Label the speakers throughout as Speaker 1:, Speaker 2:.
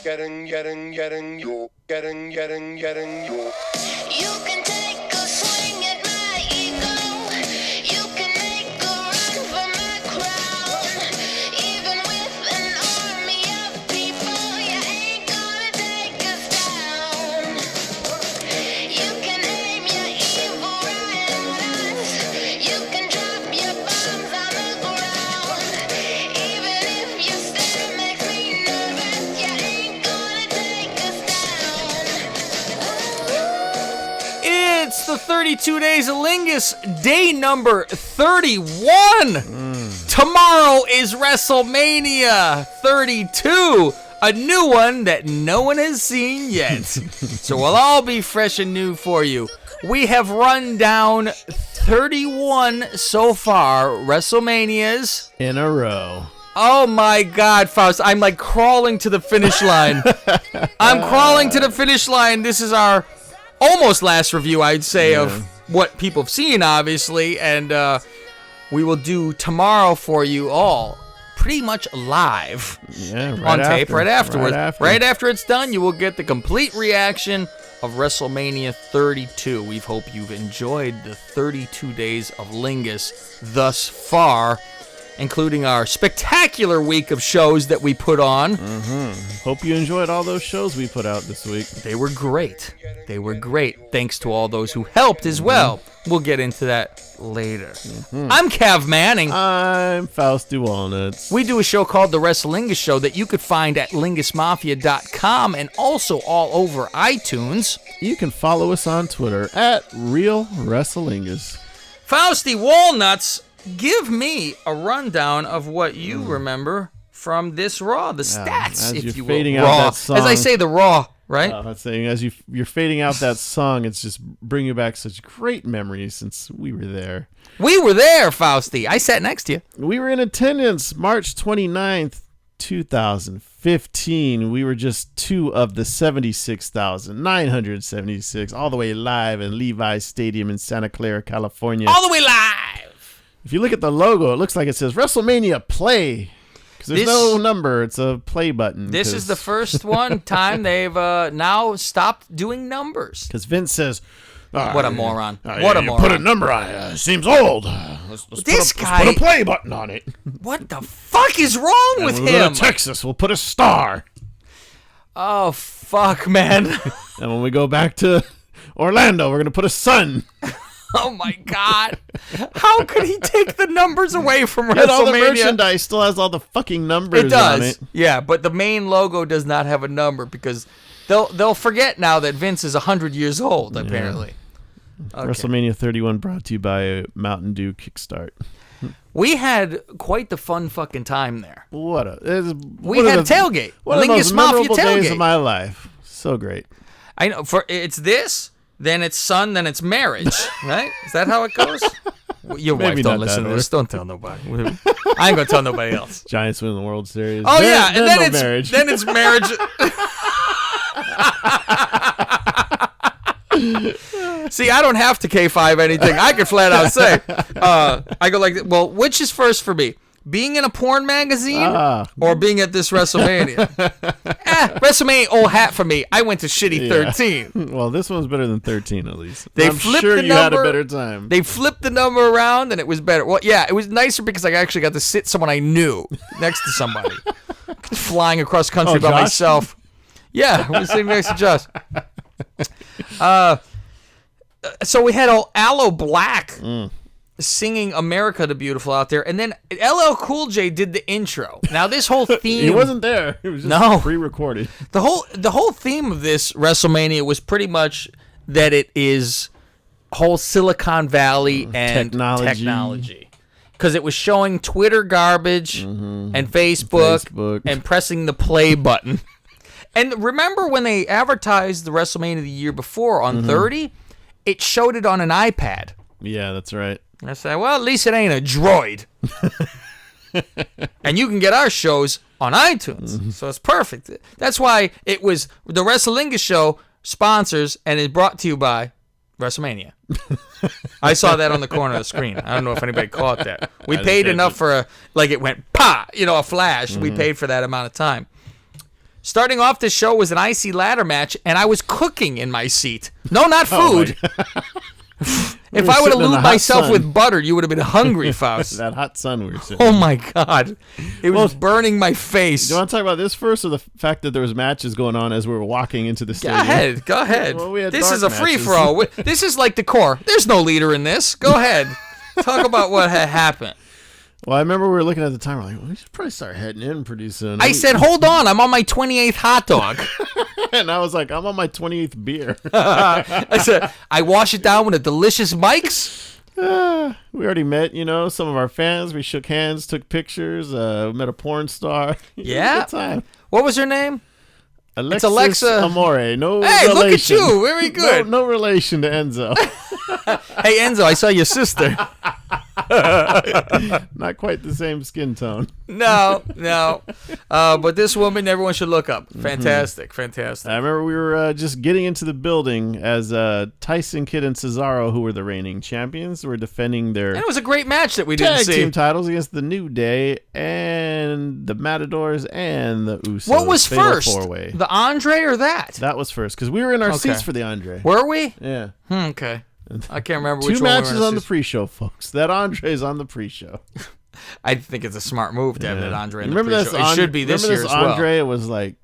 Speaker 1: You can take a swing at my ego. You can make a run for my crown. Even with an army of people, you ain't gonna take us down. You can aim your evil right at us. You can drop your bombs on the ground. Even if your stare makes me nervous, you ain't gonna take us down.
Speaker 2: It's the 32 Days of Lingus, day number 31. Tomorrow is Wrestlemania 32, a new one that no one has seen yet. So we'll all be fresh and new for you. We have run down 31 so far WrestleManias
Speaker 3: In a row.
Speaker 2: Oh my God, Faust, I'm like crawling to the finish line. I'm crawling to the finish line. This is our almost last review, I'd say, of what people have seen, obviously, and we will do tomorrow for you all, pretty much live on tape right afterwards. Right after it's done, you will get the complete reaction of WrestleMania 32. We hope you've enjoyed the 32 days of Lingus thus far, including our spectacular week of shows that we put on.
Speaker 3: Hope you enjoyed all those shows we put out this week.
Speaker 2: They were great. They were great. Thanks to all those who helped as well. We'll get into that later. I'm Cav Manning.
Speaker 3: I'm Fausty Walnuts.
Speaker 2: We do a show called The Wrestlingus Show that you could find at lingusmafia.com and also all over iTunes.
Speaker 3: You can follow us on Twitter at Real Wrestlingus.
Speaker 2: Fausty Walnuts, give me a rundown of what you remember from this Raw, the stats,
Speaker 3: as
Speaker 2: if
Speaker 3: you're
Speaker 2: you will.
Speaker 3: fading out
Speaker 2: Raw.
Speaker 3: that song.
Speaker 2: As I say, the Raw, right?
Speaker 3: I'm saying, as you're fading out that song, it's just bringing back such great memories since we were there.
Speaker 2: We were there, Fausty. I sat next to you.
Speaker 3: We were in attendance March 29th, 2015. We were just two of the 76,976, all the way live in Levi's Stadium in Santa Clara, California.
Speaker 2: All the way live.
Speaker 3: If you look at the logo, it looks like it says WrestleMania Play. Because there's no number. It's a play button.
Speaker 2: This is the first time they've now stopped doing numbers.
Speaker 3: Because Vince says,
Speaker 2: what a moron.
Speaker 3: What a moron. Put a number on it. Seems old. Let's put a play button on it.
Speaker 2: What the fuck is wrong with him?
Speaker 3: When we go to Texas, we'll put a star.
Speaker 2: Oh, fuck, man.
Speaker 3: And when we go back to Orlando, we're going to put a sun.
Speaker 2: Oh, my God. How could he take the numbers away from WrestleMania?
Speaker 3: All the merchandise still has all the fucking numbers on it.
Speaker 2: Yeah, but the main logo does not have a number because they'll forget now that Vince is 100 years old, apparently. Okay.
Speaker 3: WrestleMania 31 brought to you by Mountain Dew Kickstart.
Speaker 2: We had quite the fun fucking time there.
Speaker 3: We had a
Speaker 2: tailgate.
Speaker 3: One of the most memorable days of my life. So great. I
Speaker 2: know. It's this, then it's son, then it's marriage. Right? Is that how it goes? Your wife don't listen to this. Don't tell nobody. I ain't gonna tell nobody else.
Speaker 3: Giants win the World Series.
Speaker 2: Oh yeah, and then
Speaker 3: it's marriage.
Speaker 2: Then it's marriage. See, I don't have to K5 anything. I can flat out say. I go like, well, which is first for me? Being in a porn magazine or being at this WrestleMania? WrestleMania old hat for me. I went to shitty 13.
Speaker 3: Well, this one's better than 13 at least.
Speaker 2: I'm sure
Speaker 3: you had a better time.
Speaker 2: They flipped the number around and it was better. Well, yeah, it was nicer because I actually got to sit someone I knew next to somebody. Flying across country by myself. Yeah, I was sitting next to Josh. So we had Aloe Black singing America the Beautiful out there, and then LL Cool J did the intro. Now this whole theme...
Speaker 3: He wasn't there. It was just pre-recorded.
Speaker 2: The whole theme of this WrestleMania was pretty much that it is whole Silicon Valley and technology. Because it was showing Twitter garbage and Facebook and pressing the play button. And remember when they advertised the WrestleMania the year before on 30? It showed it on an iPad.
Speaker 3: Yeah, that's right.
Speaker 2: I said, well, at least it ain't a droid. And you can get our shows on iTunes. So it's perfect. That's why it was the Wrestlingus Show sponsors and is brought to you by WrestleMania. I saw that on the corner of the screen. I don't know if anybody caught that. We paid enough for it went, pa, a flash. We paid for that amount of time. Starting off the show was an IC ladder match, and I was cooking in my seat. No, not food. If I would have lubed myself with butter, you would have been hungry, Faust.
Speaker 3: That hot sun we were sitting
Speaker 2: Oh, my God. It was burning my face.
Speaker 3: Do you want to talk about this first, or the fact that there was matches going on as we were walking into the stadium?
Speaker 2: Go ahead.
Speaker 3: Well, we had
Speaker 2: This is
Speaker 3: dark
Speaker 2: a free-for-all. This is like the core. There's no leader in this. Go ahead. Talk about what had happened.
Speaker 3: Well, I remember we were looking at the time. We're like, well, we should probably start heading in pretty soon.
Speaker 2: I said, hold on. I'm on my 28th hot dog.
Speaker 3: And I was like, I'm on my 28th beer.
Speaker 2: I said, I wash it down with a delicious Mike's.
Speaker 3: We already met, some of our fans. We shook hands, took pictures, met a porn star.
Speaker 2: Yeah.
Speaker 3: Good time.
Speaker 2: What was her name?
Speaker 3: Alexis
Speaker 2: Alexa
Speaker 3: Amore. No
Speaker 2: Hey,
Speaker 3: relation.
Speaker 2: look at you. Very good.
Speaker 3: No relation to Enzo.
Speaker 2: Hey, Enzo, I saw your sister.
Speaker 3: Not quite the same skin tone.
Speaker 2: No. But this woman, everyone should look up. Fantastic.
Speaker 3: I remember we were just getting into the building as Tyson Kidd and Cesaro, who were the reigning champions, were defending their
Speaker 2: And it was a great match that we didn't
Speaker 3: tag
Speaker 2: see.
Speaker 3: team titles against the New Day and the Matadors and the Usos.
Speaker 2: What was
Speaker 3: Fatal
Speaker 2: first?
Speaker 3: Four-way.
Speaker 2: The Andre or that?
Speaker 3: That was first, because we were in our seats for the Andre.
Speaker 2: Were we?
Speaker 3: Yeah.
Speaker 2: Okay. I can't remember which
Speaker 3: Two
Speaker 2: one we were
Speaker 3: matches
Speaker 2: in
Speaker 3: on the pre-show, folks. That Andre's on the pre-show.
Speaker 2: I think it's a smart move to have that Andre in the
Speaker 3: Remember
Speaker 2: pre-show. It should be this year as well.
Speaker 3: Andre? It was like,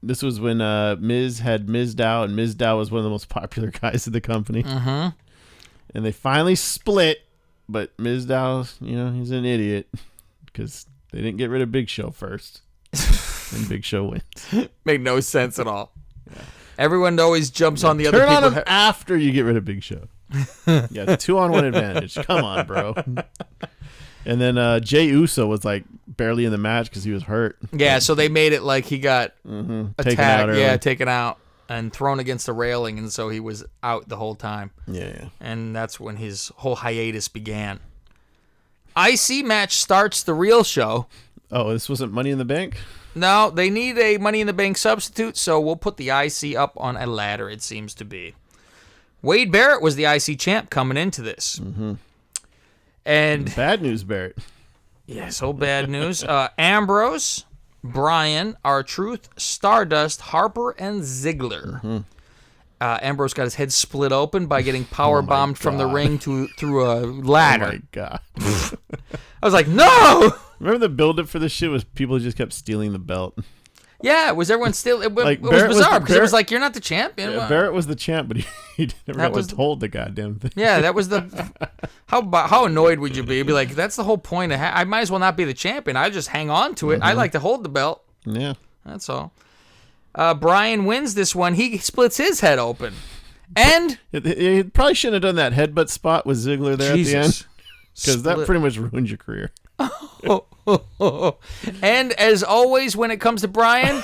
Speaker 3: this was when Miz had Mizdow, and Mizdow was one of the most popular guys in the company. Mm-hmm. And they finally split, but Mizdow, he's an idiot because they didn't get rid of Big Show first. And Big Show wins.
Speaker 2: Made no sense at all. Yeah. Everyone always jumps on the other
Speaker 3: Turn
Speaker 2: people.
Speaker 3: on him after you get rid of Big Show. Yeah, 2-on-1 advantage. Come on, bro. And then Jey Uso was like barely in the match because he was hurt.
Speaker 2: Yeah, so they made it like he got attacked, taken out and thrown against the railing, and so he was out the whole time.
Speaker 3: Yeah.
Speaker 2: And that's when his whole hiatus began. IC match starts the real show.
Speaker 3: Oh, this wasn't Money in the Bank?
Speaker 2: No, they need a Money in the Bank substitute, so we'll put the IC up on a ladder, it seems to be. Wade Barrett was the IC champ coming into this. Mm-hmm. And
Speaker 3: bad news, Barrett.
Speaker 2: Yeah, so bad news. Ambrose, Bryan, R-Truth, Stardust, Harper, and Ziggler. Mm-hmm. Ambrose got his head split open by getting power bombed from the ring through a ladder.
Speaker 3: Oh my God.
Speaker 2: I was like, no!
Speaker 3: Remember the build-up for this shit was people just kept stealing the belt?
Speaker 2: Yeah, was everyone still... It was
Speaker 3: Like,
Speaker 2: bizarre because it was like, you're not the champion.
Speaker 3: Yeah, Barrett was the champ, but he never got told the goddamn thing.
Speaker 2: Yeah, that was the... How annoyed would you be? You'd be like, that's the whole point. I might as well not be the champion. I just hang on to it. I like to hold the belt.
Speaker 3: Yeah.
Speaker 2: That's all. Bryan wins this one. He splits his head open. And...
Speaker 3: He probably shouldn't have done that headbutt spot with Ziggler there at the end. Because that pretty much ruined your career.
Speaker 2: And as always, when it comes to Bryan,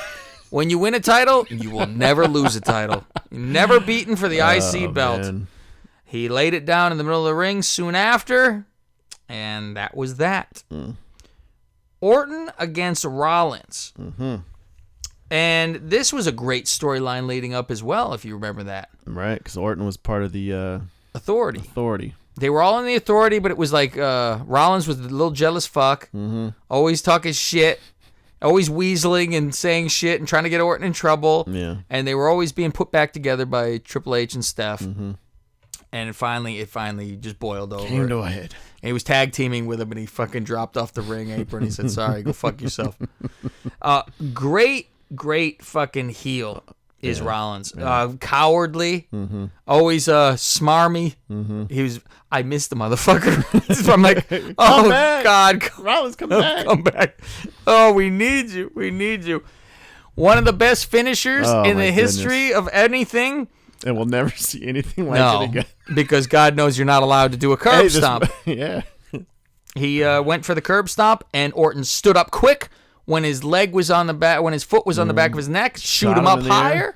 Speaker 2: when you win a title, you will never lose a title. Never beaten for the IC belt. Man. He laid it down in the middle of the ring soon after, and that was that. Orton against Rollins. Mm-hmm. And this was a great storyline leading up as well, if you remember that.
Speaker 3: Right, because Orton was part of the
Speaker 2: Authority. They were all in the Authority, but it was like Rollins was a little jealous fuck, always talking shit, always weaseling and saying shit and trying to get Orton in trouble.
Speaker 3: Yeah.
Speaker 2: And they were always being put back together by Triple H and Steph. Mm-hmm. And it finally just boiled over.
Speaker 3: Came to a head.
Speaker 2: And he was tag teaming with him, and he fucking dropped off the ring apron. He said, "Sorry, go fuck yourself." Great fucking heel. Is Rollins cowardly, always smarmy. I missed the motherfucker. So I'm like, oh God,
Speaker 3: Rollins, come back.
Speaker 2: Oh, we need you. One of the best finishers in the history of anything.
Speaker 3: And we'll never see anything like it again.
Speaker 2: Because God knows you're not allowed to do a curb stomp.
Speaker 3: Yeah.
Speaker 2: He went for the curb stomp, and Orton stood up quick when his leg was on the back, when his foot was on the back of his neck, shoot him up higher.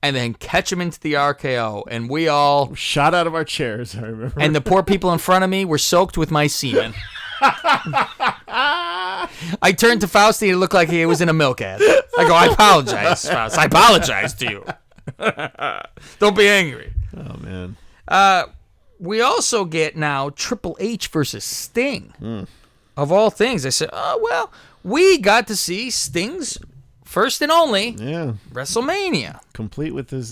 Speaker 2: And then catch him into the RKO. And we all...
Speaker 3: shot out of our chairs, I remember.
Speaker 2: And the poor people in front of me were soaked with my semen. I turned to Fausti and it looked like he was in a milk ad. I go, I apologize, Faust. I apologize to you. Don't be angry.
Speaker 3: Oh, man.
Speaker 2: We also get now Triple H versus Sting. Of all things. I said, oh, well, we got to see Sting's First and only
Speaker 3: Yeah.
Speaker 2: WrestleMania.
Speaker 3: Complete with his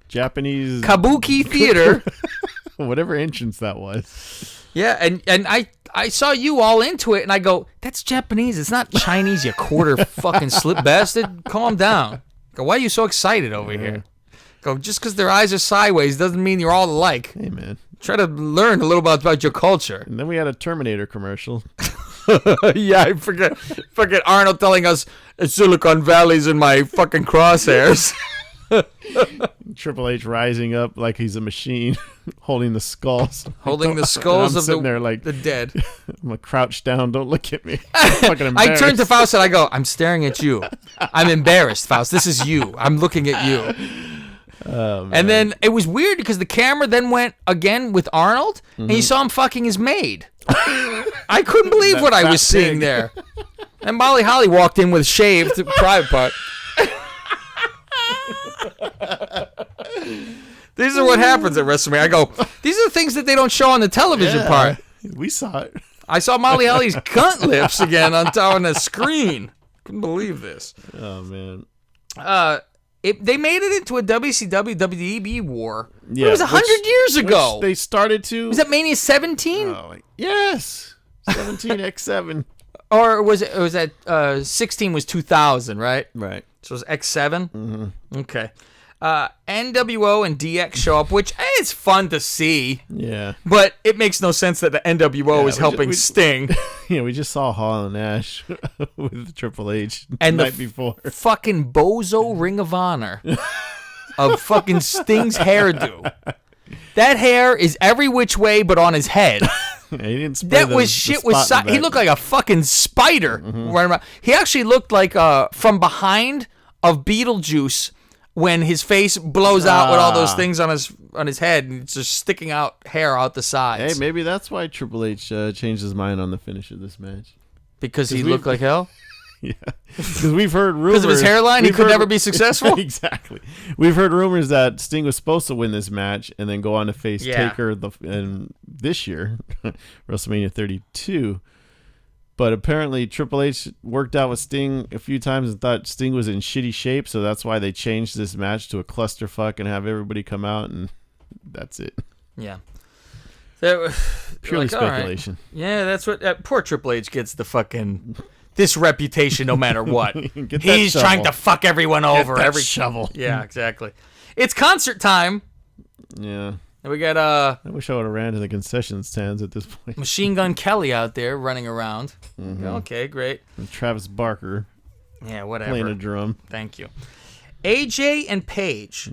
Speaker 3: Japanese
Speaker 2: Kabuki theater.
Speaker 3: whatever entrance that was.
Speaker 2: Yeah, and I saw you all into it, and I go, that's Japanese. It's not Chinese, you quarter fucking slip bastard. Calm down. I go, why are you so excited over here? I go, just because their eyes are sideways doesn't mean you're all alike.
Speaker 3: Hey, man.
Speaker 2: Try to learn a little about your culture.
Speaker 3: And then we had a Terminator commercial.
Speaker 2: Yeah, I forget. Fucking Arnold telling us Silicon Valley's in my fucking crosshairs.
Speaker 3: Triple H rising up like he's a machine, holding the skulls.
Speaker 2: Holding the skulls of
Speaker 3: sitting there like
Speaker 2: the dead.
Speaker 3: I'm like, crouch down, don't look at me. I'm fucking
Speaker 2: I turned to
Speaker 3: embarrassed.
Speaker 2: Faust and I go, I'm staring at you. I'm embarrassed, Faust. This is you. I'm looking at you.
Speaker 3: Oh, man.
Speaker 2: And then it was weird because the camera then went again with Arnold, and you saw him fucking his maid. I couldn't believe
Speaker 3: That
Speaker 2: what I
Speaker 3: fat
Speaker 2: was seeing
Speaker 3: pig.
Speaker 2: there. And Molly Holly walked in with shaved private part. These are what happens at WrestleMania. I go, these are the things that they don't show on the television part.
Speaker 3: We saw it.
Speaker 2: I saw Molly Holly's cunt lips again on the screen. Couldn't believe this.
Speaker 3: Oh, man.
Speaker 2: They made it into a WCW WWE war.
Speaker 3: Yeah,
Speaker 2: it was 100 years ago.
Speaker 3: Which they started to.
Speaker 2: Was that Mania 17?
Speaker 3: Yes. 17X7.
Speaker 2: Or was that 16 was 2000, right?
Speaker 3: Right.
Speaker 2: So it was X7? Mm-hmm. Okay. NWO and DX show up, which is fun to see,
Speaker 3: Yeah.
Speaker 2: but it makes no sense that the NWO is helping Sting.
Speaker 3: Yeah, we just saw Hall and Nash with Triple H
Speaker 2: And
Speaker 3: the
Speaker 2: the
Speaker 3: night before.
Speaker 2: Fucking bozo Ring of Honor of fucking Sting's hairdo. That hair is every which way but on his head.
Speaker 3: Yeah, he didn't spray
Speaker 2: That
Speaker 3: the-
Speaker 2: was
Speaker 3: the
Speaker 2: shit.
Speaker 3: spot in the
Speaker 2: He
Speaker 3: back.
Speaker 2: looked like a fucking spider running around. He actually looked like from behind of Beetlejuice when his face blows out with all those things on his head and it's just sticking out hair out the sides.
Speaker 3: Hey, maybe that's why Triple H changed his mind on the finish of this match.
Speaker 2: Because he looked like hell.
Speaker 3: Yeah, because we've heard rumors.
Speaker 2: Because of his hairline, he
Speaker 3: we've
Speaker 2: could
Speaker 3: heard-
Speaker 2: never be successful.
Speaker 3: Exactly. We've heard rumors that Sting was supposed to win this match and then go on to face
Speaker 2: Yeah.
Speaker 3: Taker and this year, WrestleMania 32. But apparently Triple H worked out with Sting a few times and thought Sting was in shitty shape, so that's why they changed this match to a clusterfuck and have everybody come out, and that's it.
Speaker 2: Yeah.
Speaker 3: Purely
Speaker 2: like, all right.
Speaker 3: speculation.
Speaker 2: Yeah, that's what poor Triple H gets the fucking this reputation no matter what.
Speaker 3: Get that
Speaker 2: He's
Speaker 3: shovel.
Speaker 2: trying to fuck everyone over
Speaker 3: that
Speaker 2: every
Speaker 3: shovel.
Speaker 2: Yeah, exactly. It's concert time.
Speaker 3: Yeah.
Speaker 2: And we got
Speaker 3: I wish I would have ran to the concession stands at this point.
Speaker 2: Machine Gun Kelly out there running around. Okay, great.
Speaker 3: And Travis Barker
Speaker 2: Yeah, whatever.
Speaker 3: playing a drum.
Speaker 2: Thank you. AJ and Paige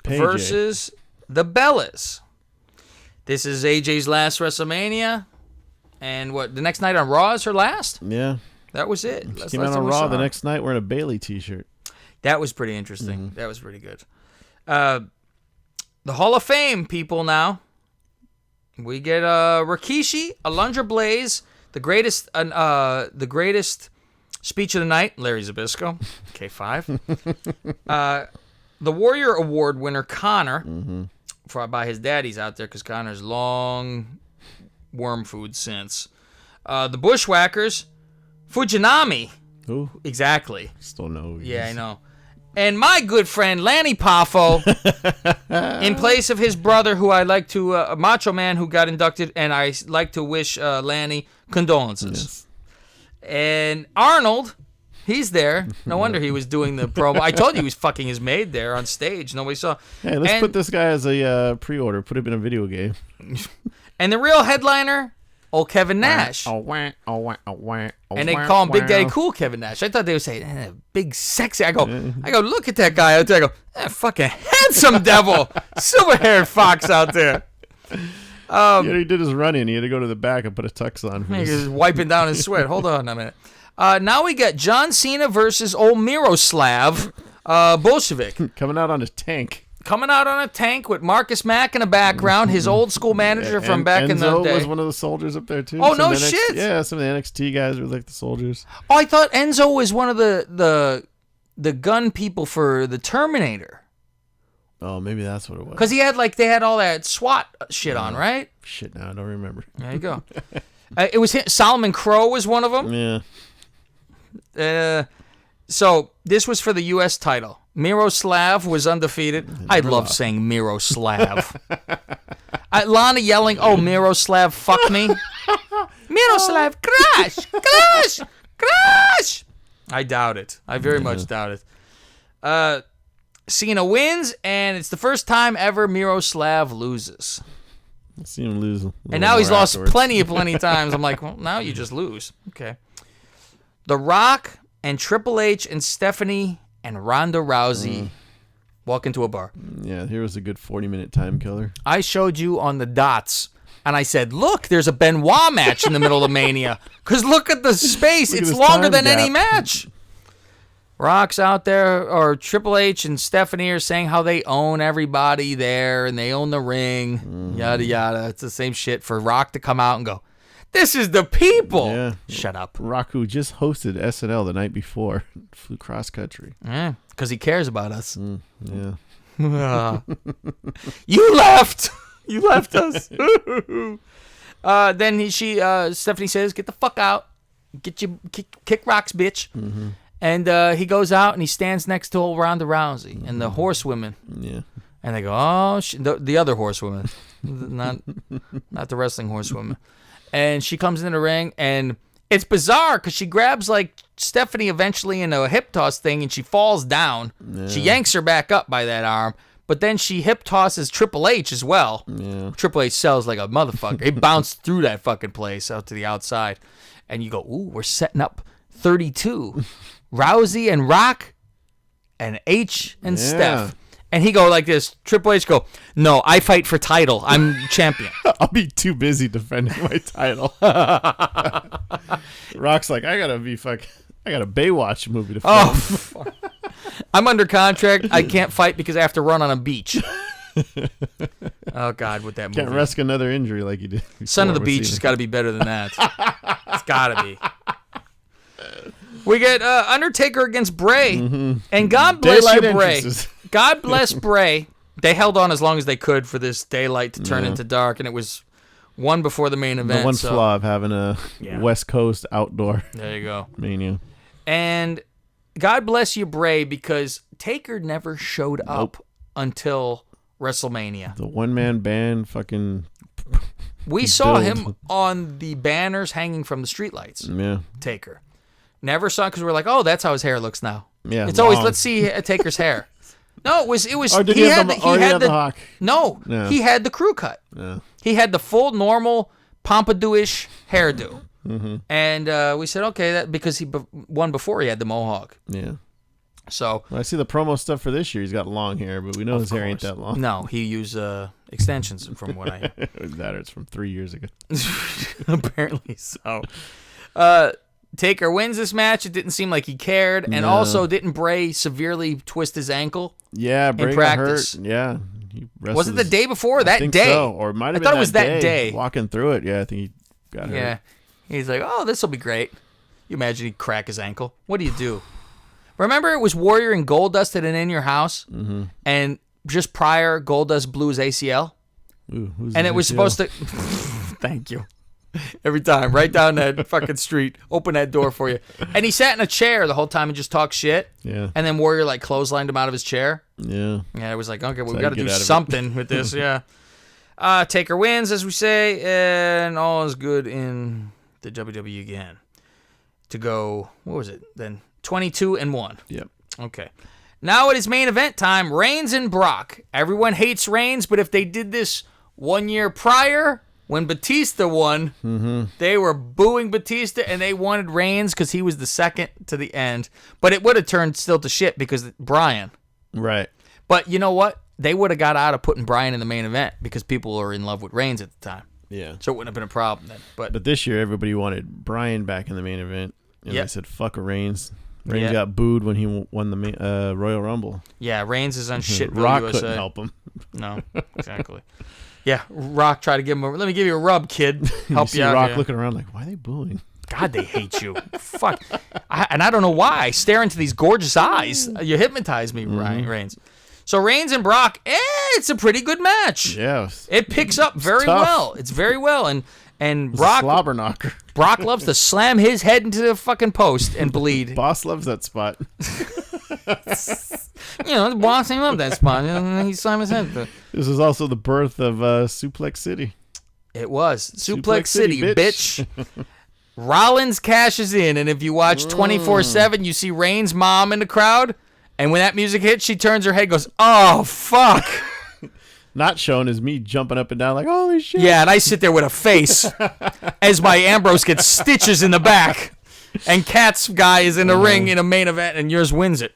Speaker 3: Paige.
Speaker 2: versus the Bellas. This is AJ's last WrestleMania. And what, the next night on Raw is her last?
Speaker 3: Yeah.
Speaker 2: That was it.
Speaker 3: She
Speaker 2: That's
Speaker 3: came
Speaker 2: the
Speaker 3: out
Speaker 2: last
Speaker 3: on
Speaker 2: time we
Speaker 3: Raw
Speaker 2: saw
Speaker 3: the
Speaker 2: her.
Speaker 3: next night wearing a Bailey t-shirt.
Speaker 2: That was pretty interesting. That was pretty good. The Hall of Fame people now. We get Rikishi, Alundra Blaze, the greatest speech of the night, Larry Zbyszko, K5. The Warrior Award winner, Connor, by his daddy's out there because Connor's long worm food since. The Bushwhackers, Fujinami.
Speaker 3: Ooh,
Speaker 2: Exactly.
Speaker 3: still know. who he
Speaker 2: Yeah, I
Speaker 3: is.
Speaker 2: know. And my good friend Lanny Poffo, in place of his brother, who I like to, Macho Man, who got inducted, and I like to wish Lanny condolences.
Speaker 3: Yes.
Speaker 2: And Arnold, he's there. No wonder he was doing the promo. I told you he was fucking his maid there on stage. Nobody saw.
Speaker 3: Hey, let's
Speaker 2: And-
Speaker 3: put this guy as a pre-order. Put him in a video game.
Speaker 2: And the real headliner, old Kevin Nash.
Speaker 3: Oh, wah, oh, wah, oh, wah, oh,
Speaker 2: And they
Speaker 3: wah,
Speaker 2: call him Big Daddy
Speaker 3: wah.
Speaker 2: Cool Kevin Nash. I thought they would say, big sexy. I go, look at that guy out there. I go, fucking handsome devil. Silver-haired fox out there.
Speaker 3: Yeah, he did his run-in. He had to go to the back and put a tux on.
Speaker 2: He's just wiping down his sweat. Hold on a minute. Now we got John Cena versus old Miroslav Bolshevik.
Speaker 3: Coming out on his tank.
Speaker 2: Coming out on a tank with Marcus Mack in the background, his old school manager from back in the
Speaker 3: Enzo
Speaker 2: day.
Speaker 3: was one of the soldiers up there, too.
Speaker 2: Oh,
Speaker 3: Some
Speaker 2: no
Speaker 3: of the
Speaker 2: shit.
Speaker 3: Yeah, some of the NXT guys were like the soldiers.
Speaker 2: Oh, I thought Enzo was one of the gun people for the Terminator.
Speaker 3: Oh, maybe that's what it was.
Speaker 2: Because they had all that SWAT shit on, right?
Speaker 3: Shit, now I don't remember.
Speaker 2: There you go. It was him. Solomon Crowe was one of them.
Speaker 3: Yeah.
Speaker 2: So this was for the U.S. title. Miroslav was undefeated. I love saying Miroslav. Lana yelling, "Oh, Miroslav, fuck me." Miroslav, crash, crash, crash. I doubt it. I very much doubt it. Cena wins, and it's the first time ever Miroslav loses.
Speaker 3: I've seen him lose.
Speaker 2: And now he's lost plenty of times. I'm like, well, now you just lose. Okay. The Rock and Triple H and Stephanie and Ronda Rousey walk into a bar.
Speaker 3: Yeah, here was a good 40-minute time killer.
Speaker 2: I showed you on the dots, and I said, look, there's a Benoit match in the middle of Mania. Because look at the space.
Speaker 3: Look at
Speaker 2: It's
Speaker 3: this
Speaker 2: longer
Speaker 3: time
Speaker 2: than
Speaker 3: gap.
Speaker 2: any match. Rock's out there, or Triple H and Stephanie are saying how they own everybody there, and they own the ring, yada, yada. It's the same shit for Rock to come out and go, this is the people.
Speaker 3: Yeah.
Speaker 2: Shut up.
Speaker 3: Rock, who just hosted SNL the night before, flew cross country.
Speaker 2: Yeah, because he cares about us.
Speaker 3: Yeah.
Speaker 2: You left. You left us. Then Stephanie says, get the fuck out. Kick Rock's bitch.
Speaker 3: Mm-hmm.
Speaker 2: And he goes out and he stands next to old Ronda Rousey and the horsewomen.
Speaker 3: Yeah.
Speaker 2: And they go, oh, the other horsewomen, not the wrestling horsewomen. And she comes in the ring, and it's bizarre because she grabs like Stephanie eventually in a hip toss thing, and she falls down.
Speaker 3: Yeah.
Speaker 2: She yanks her back up by that arm, but then she hip tosses Triple H as well.
Speaker 3: Yeah.
Speaker 2: Triple H sells like a motherfucker. He bounced through that fucking place out to the outside, and you go, ooh, we're setting up 32. Rousey and Rock and H and Steph. And he go like this. Triple H go, no, I fight for title. I'm champion.
Speaker 3: I'll be too busy defending my title. Rock's like, I got a Baywatch movie to film.
Speaker 2: Oh, I'm under contract. I can't fight because I have to run on a beach. Oh, God, with that movie.
Speaker 3: Can't risk another injury like he did before.
Speaker 2: Son of the Beach has got to be better than that. It's got to be. We get Undertaker against Bray. Mm-hmm. And God bless
Speaker 3: Daylight
Speaker 2: you, Bray.
Speaker 3: entrances.
Speaker 2: God bless Bray. They held on as long as they could for this daylight to turn into dark, and it was one before the main event.
Speaker 3: The one flaw of having a West Coast outdoor
Speaker 2: There you go.
Speaker 3: Mania.
Speaker 2: And God bless you, Bray, because Taker never showed up until WrestleMania.
Speaker 3: The one-man band fucking...
Speaker 2: We saw him on the banners hanging from the streetlights.
Speaker 3: Yeah.
Speaker 2: Taker. Never saw, because we're like, oh, that's how his hair looks now.
Speaker 3: Yeah,
Speaker 2: it's always, let's see Taker's hair. No, it was.
Speaker 3: Or did he have the hawk?
Speaker 2: No,
Speaker 3: Yeah.
Speaker 2: he had the crew cut.
Speaker 3: Yeah.
Speaker 2: He had the full normal Pompadour-ish hairdo. Mm-hmm. And we said, okay, that because he won before he had the mohawk.
Speaker 3: Yeah.
Speaker 2: So
Speaker 3: Well, I see the promo stuff for this year. He's got long hair, but we know his hair ain't that long.
Speaker 2: no, he used extensions from what I
Speaker 3: That it's from 3 years ago.
Speaker 2: apparently so. Taker wins this match. It didn't seem like he cared, and
Speaker 3: No.
Speaker 2: also didn't Bray severely twist his ankle?
Speaker 3: Yeah, Bray got
Speaker 2: practice.
Speaker 3: hurt. Yeah. He
Speaker 2: Was it the day before?
Speaker 3: I
Speaker 2: That
Speaker 3: think
Speaker 2: day?
Speaker 3: so. Or it might have
Speaker 2: I
Speaker 3: been
Speaker 2: thought it was that day.
Speaker 3: Walking through it. Yeah, I think he got hurt.
Speaker 2: Yeah. He's like, oh, this will be great. You imagine he'd crack his ankle. What do you do? Remember it was Warrior and Goldust at an In Your House? Mm-hmm. And just prior, Goldust blew his ACL?
Speaker 3: Ooh,
Speaker 2: And it was supposed to... Thank you. Every time. Right down that fucking street. Open that door for you. And he sat in a chair the whole time and just talked shit.
Speaker 3: Yeah.
Speaker 2: And then Warrior like clotheslined him out of his chair.
Speaker 3: Yeah.
Speaker 2: Yeah, it was like, okay, well,
Speaker 3: how
Speaker 2: we got to
Speaker 3: you
Speaker 2: do
Speaker 3: get out of it.
Speaker 2: something with this. Yeah. Taker wins, as we say, and all is good in the WWE again. To go, what was it then? 22-1.
Speaker 3: Yep.
Speaker 2: Okay. Now it is main event time. Reigns and Brock. Everyone hates Reigns, but if they did this 1 year prior, when Batista won, they were booing Batista, and they wanted Reigns because he was the second to the end. But it would have turned still to shit because Bryan.
Speaker 3: Right.
Speaker 2: But you know what? They would have got out of putting Bryan in the main event because people were in love with Reigns at the time.
Speaker 3: Yeah.
Speaker 2: So it wouldn't have been a problem then.
Speaker 3: But this year, everybody wanted Bryan back in the main event. And
Speaker 2: Yep.
Speaker 3: they said, fuck a Reigns. Reigns
Speaker 2: Yeah.
Speaker 3: got booed when he won the Royal Rumble.
Speaker 2: Yeah, Reigns is on Shitville,
Speaker 3: Rock
Speaker 2: USA.
Speaker 3: couldn't help him.
Speaker 2: No, exactly. Yeah, Rock tried to give him let me give you a rub, kid. Help
Speaker 3: see
Speaker 2: you out
Speaker 3: Rock
Speaker 2: here.
Speaker 3: looking around like, why are they booing?
Speaker 2: God, they hate you. Fuck. And I don't know why. I stare into these gorgeous eyes. You hypnotize me, Ryan Reigns. So Reigns and Brock, it's a pretty good match.
Speaker 3: Yeah.
Speaker 2: It picks up very
Speaker 3: tough.
Speaker 2: well. It's very well. And
Speaker 3: It's a
Speaker 2: Brock
Speaker 3: slobber knocker.
Speaker 2: loves to slam his head into the fucking post and bleed.
Speaker 3: Boss loves that spot.
Speaker 2: The boss ain't love that spot. He slammed his head.
Speaker 3: This is also the birth of Suplex City.
Speaker 2: It was. Suplex City, bitch. Rollins cashes in, and if you watch 24/7, you see Reigns' mom in the crowd, and when that music hits, she turns her head and goes, oh, fuck.
Speaker 3: Not shown is me jumping up and down like, holy shit.
Speaker 2: Yeah, and I sit there with a face as my Ambrose gets stitches in the back. And Kat's guy is in the ring in a main event, and yours wins it.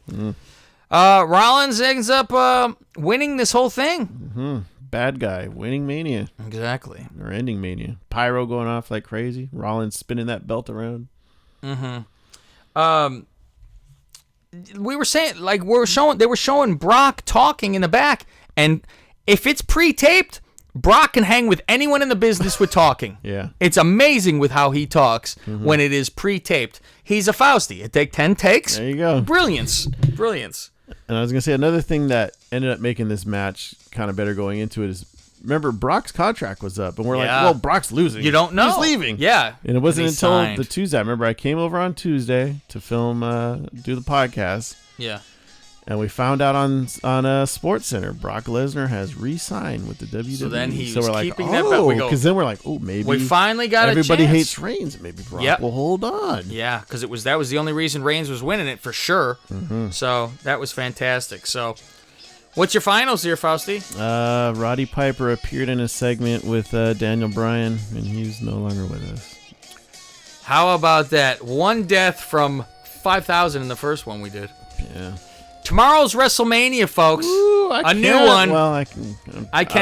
Speaker 2: Rollins ends up winning this whole thing.
Speaker 3: Bad guy winning Mania.
Speaker 2: Exactly.
Speaker 3: Or ending Mania. Pyro going off like crazy. Rollins spinning that belt around.
Speaker 2: We were saying, like, they were showing Brock talking in the back, and if it's pre-taped, Brock can hang with anyone in the business with talking.
Speaker 3: Yeah.
Speaker 2: It's amazing with how he talks when it is pre-taped. He's a Fausti. It take 10 takes.
Speaker 3: There you go.
Speaker 2: Brilliance.
Speaker 3: And I was going to say another thing that ended up making this match kind of better going into it is, remember, Brock's contract was up. And we're like, well, Brock's losing.
Speaker 2: You don't know.
Speaker 3: He's leaving.
Speaker 2: Yeah.
Speaker 3: And it wasn't
Speaker 2: he
Speaker 3: until
Speaker 2: signed.
Speaker 3: the Tuesday. I remember I came over on Tuesday to film, do the podcast.
Speaker 2: Yeah.
Speaker 3: And we found out on Sports Center, Brock Lesnar has re-signed with the WWE.
Speaker 2: So then he
Speaker 3: so
Speaker 2: was
Speaker 3: we're like,
Speaker 2: keeping that bet. We go,
Speaker 3: because then we're like, oh, maybe
Speaker 2: we finally got
Speaker 3: everybody
Speaker 2: a chance.
Speaker 3: hates Reigns. Maybe Brock will hold on.
Speaker 2: Yeah, because that was the only reason Reigns was winning it for sure. So that was fantastic. So, what's your finals here, Fausti?
Speaker 3: Roddy Piper appeared in a segment with Daniel Bryan, and he's no longer with us.
Speaker 2: How about that? One death from 5,000 in the first one we did.
Speaker 3: Yeah.
Speaker 2: Tomorrow's WrestleMania, folks.
Speaker 3: Ooh,
Speaker 2: a new one.
Speaker 3: Well, I
Speaker 2: can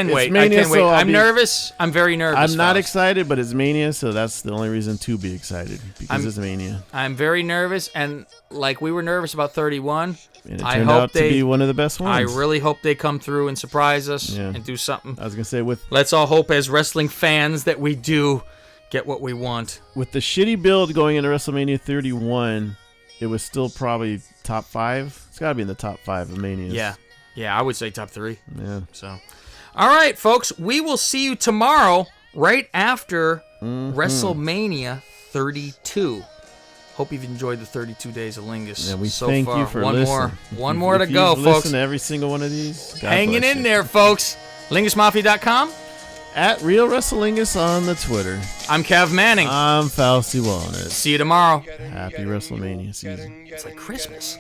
Speaker 2: wait.
Speaker 3: Mania,
Speaker 2: I can wait.
Speaker 3: so
Speaker 2: I'm nervous. I'm very nervous.
Speaker 3: I'm not
Speaker 2: Faust.
Speaker 3: excited, but it's Mania, so that's the only reason to be excited, because it's Mania.
Speaker 2: I'm very nervous, and like we were nervous about 31.
Speaker 3: And it turned out to be one of the best ones.
Speaker 2: I really hope they come through and surprise us
Speaker 3: Yeah.
Speaker 2: and do something.
Speaker 3: I was going to say,
Speaker 2: Let's all hope as wrestling fans that we do get what we want.
Speaker 3: With the shitty build going into WrestleMania 31, it was still probably top 5. It's got to be in the top 5 of Manias.
Speaker 2: Yeah, I would say top 3.
Speaker 3: Yeah.
Speaker 2: So, all right, folks, we will see you tomorrow right after WrestleMania 32. Hope you've enjoyed the 32 days of Lingus.
Speaker 3: Yeah, we
Speaker 2: so
Speaker 3: thank
Speaker 2: far.
Speaker 3: you for
Speaker 2: one
Speaker 3: listening.
Speaker 2: One more to go, folks.
Speaker 3: Listen to every single one of these. God
Speaker 2: Hanging
Speaker 3: bless
Speaker 2: in
Speaker 3: you.
Speaker 2: there, folks. LingusMafia.com.
Speaker 3: At Real Wrestlingus on the Twitter.
Speaker 2: I'm Kev Manning.
Speaker 3: I'm Fausti Walnut.
Speaker 2: See you tomorrow.
Speaker 3: Happy WrestleMania season.
Speaker 2: It's like Christmas.